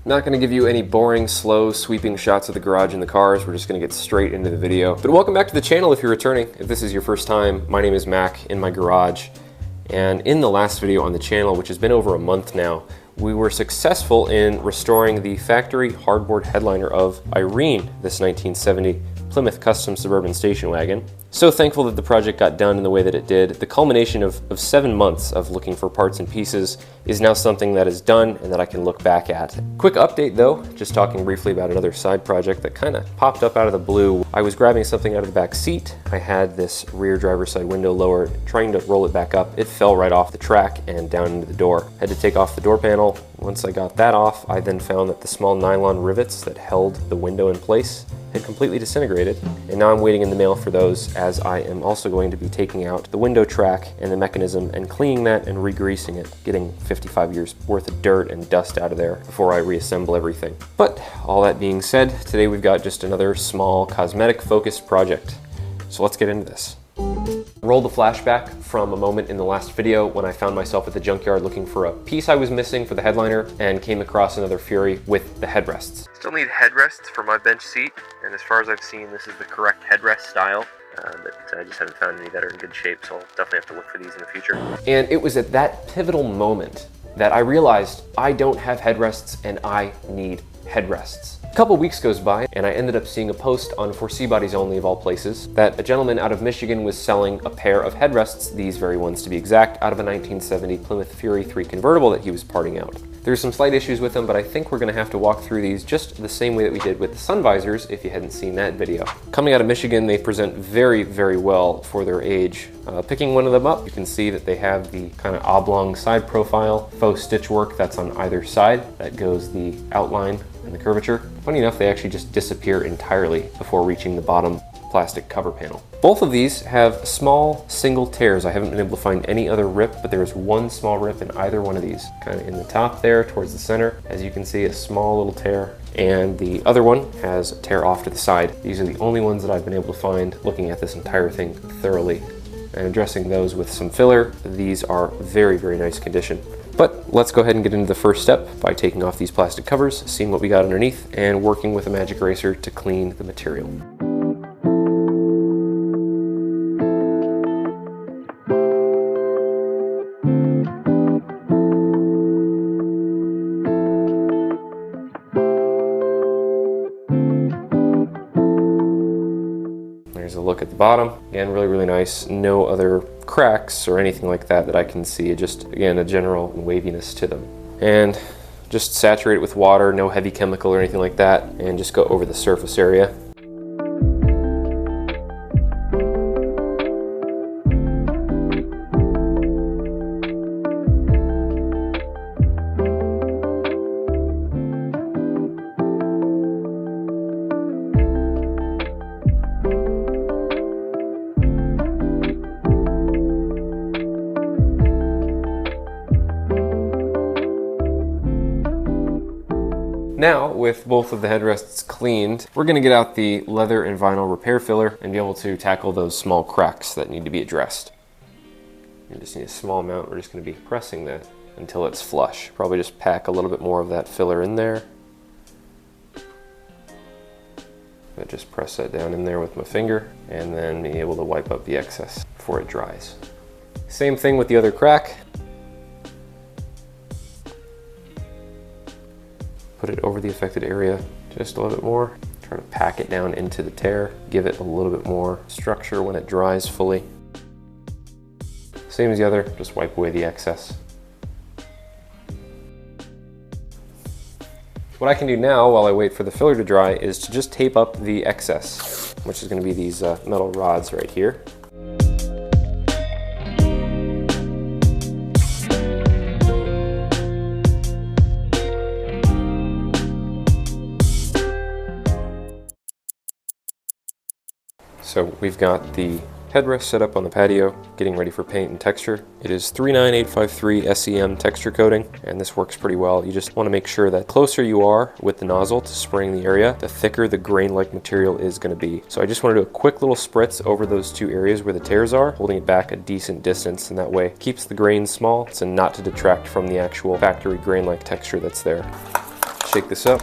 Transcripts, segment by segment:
Not going to give you any boring, slow, sweeping shots of the garage and the cars. We're just going to get straight into the video. But welcome back to the channel if you're returning. If this is your first time, my name is Mac in my garage. And in the last video on the channel, which has been over a month now, we were successful in restoring the factory hardboard headliner of Irene, this 1970 Plymouth custom Suburban station wagon. So thankful that the project got done in the way that it did. The culmination of 7 months of looking for parts and pieces is now something that is done and that I can look back at. Quick update though, just talking briefly about another side project that kind of popped up out of the blue. I was grabbing something out of the back seat. I had this rear driver's side window lowered, trying to roll it back up. It fell right off the track and down into the door. Had to take off the door panel. Once I got that off, I then found that the small nylon rivets that held the window in place had completely disintegrated, and now I'm waiting in the mail for those, as I am also going to be taking out the window track and the mechanism and cleaning that and re-greasing it, getting 55 years worth of dirt and dust out of there before I reassemble everything. But all that being said, today we've got just another small cosmetic focused project. So let's get into this. Roll the flashback from a moment in the last video when I found myself at the junkyard looking for a piece I was missing for the headliner and came across another Fury with the headrests. Still need headrests for my bench seat, and as far as I've seen, this is the correct headrest style, but I just haven't found any that are in good shape, so I'll definitely have to look for these in the future. And it was at that pivotal moment that I realized I don't have headrests and I need headrests. A couple weeks goes by and I ended up seeing a post on For See Bodies Only, of all places, that a gentleman out of Michigan was selling a pair of headrests, these very ones to be exact, out of a 1970 Plymouth Fury 3 convertible that he was parting out. There's some slight issues with them, but I think we're going to have to walk through these just the same way that we did with the sun visors if you hadn't seen that video. Coming out of Michigan, they present very, very well for their age. Picking one of them up, you can see that they have the kind of oblong side profile, faux stitch work that's on either side. That goes the outline and the curvature. Funny enough, they actually just disappear entirely before reaching the bottom plastic cover panel. Both of these have small single tears. I haven't been able to find any other rip, but there is one small rip in either one of these. Kind of in the top there towards the center, as you can see, a small little tear, and the other one has a tear off to the side. These are the only ones that I've been able to find looking at this entire thing thoroughly. And addressing those with some filler, these are very, very nice condition. But let's go ahead and get into the first step by taking off these plastic covers, seeing what we got underneath, and working with a magic eraser to clean the material. There's a look at the bottom. Again, really, really nice. No other cracks or anything like that that I can see. Just, again, a general waviness to them. And just saturate it with water, no heavy chemical or anything like that, and just go over the surface area. Now, with both of the headrests cleaned, we're going to get out the leather and vinyl repair filler and be able to tackle those small cracks that need to be addressed. You just need a small amount. We're just going to be pressing that until it's flush. Probably just pack a little bit more of that filler in there. But just press that down in there with my finger and then be able to wipe up the excess before it dries. Same thing with the other crack. Put it over the affected area just a little bit more. Try to pack it down into the tear. Give it a little bit more structure when it dries fully. Same as the other, just wipe away the excess. What I can do now while I wait for the filler to dry is to just tape up the excess, which is going to be these metal rods right here. So we've got the headrest set up on the patio, getting ready for paint and texture. It is 39853 SEM texture coating, and this works pretty well. You just want to make sure that closer you are with the nozzle to spraying the area, the thicker the grain-like material is going to be. So I just want to do a quick little spritz over those two areas where the tears are, holding it back a decent distance, and that way it keeps the grain small, so not to detract from the actual factory grain-like texture that's there. shake this up.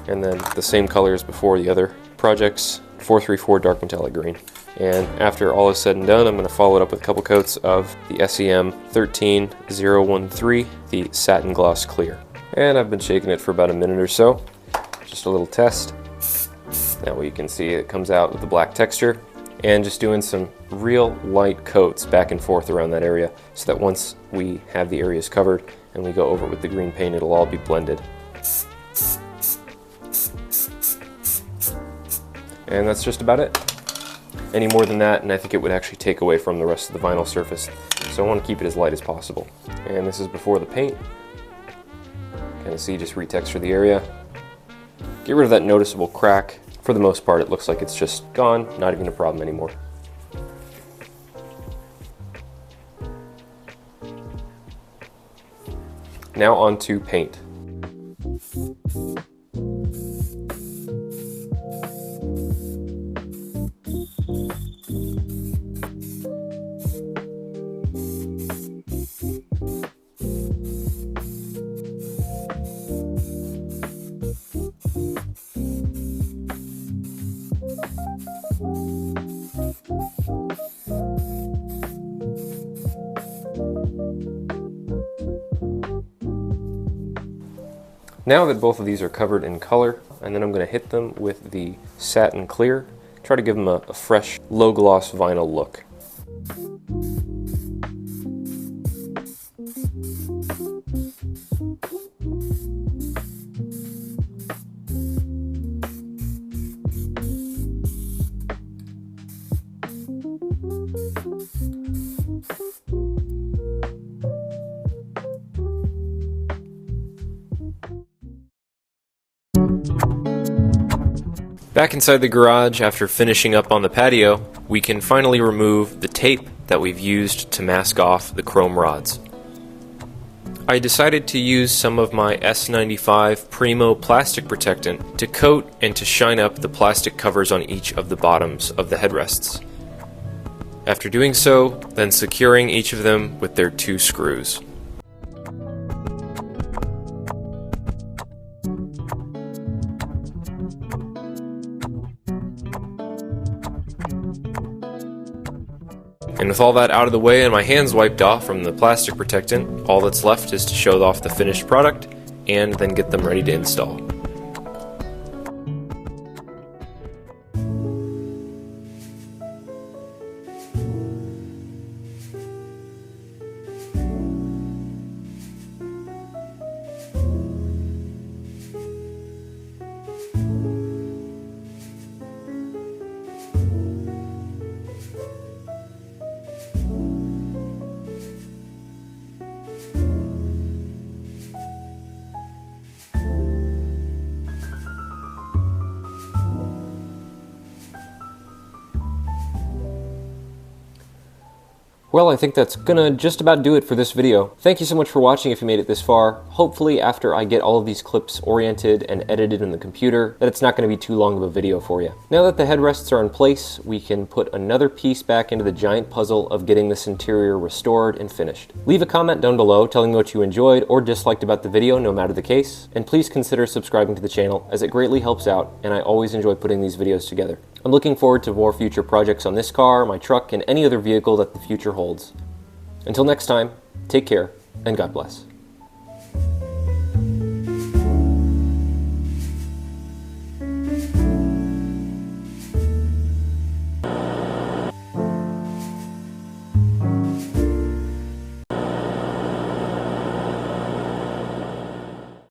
And then the same color as before the other projects, 434 dark metallic green. And after all is said and done, I'm going to follow it up with a couple coats of the SEM 13013, the satin gloss clear. And I've been shaking it for about a minute or so, just a little test. That way you can see it comes out with the black texture, and just doing some real light coats back and forth around that area so that once we have the areas covered and we go over it with the green paint, it'll all be blended. And that's just about it. Any more than that, and I think it would actually take away from the rest of the vinyl surface. So I want to keep it as light as possible. And this is before the paint. Kind of see, just retexture the area. Get rid of that noticeable crack. For the most part, it looks like it's just gone, not even a problem anymore. Now on to paint. Now that both of these are covered in color, and then I'm going to hit them with the satin clear, try to give them a fresh, low gloss vinyl look. Back inside the garage, after finishing up on the patio, we can finally remove the tape that we've used to mask off the chrome rods. I decided to use some of my S95 Primo plastic protectant to coat and to shine up the plastic covers on each of the bottoms of the headrests. After doing so, then securing each of them with their 2 screws. And with all that out of the way and my hands wiped off from the plastic protectant, all that's left is to show off the finished product and then get them ready to install. Well, I think that's gonna just about do it for this video. Thank you so much for watching if you made it this far. Hopefully after I get all of these clips oriented and edited in the computer, that it's not gonna be too long of a video for you. Now that the headrests are in place, we can put another piece back into the giant puzzle of getting this interior restored and finished. Leave a comment down below telling me what you enjoyed or disliked about the video, no matter the case. And please consider subscribing to the channel, as it greatly helps out, and I always enjoy putting these videos together. I'm looking forward to more future projects on this car, my truck, and any other vehicle that the future holds. Until next time, take care, and God bless.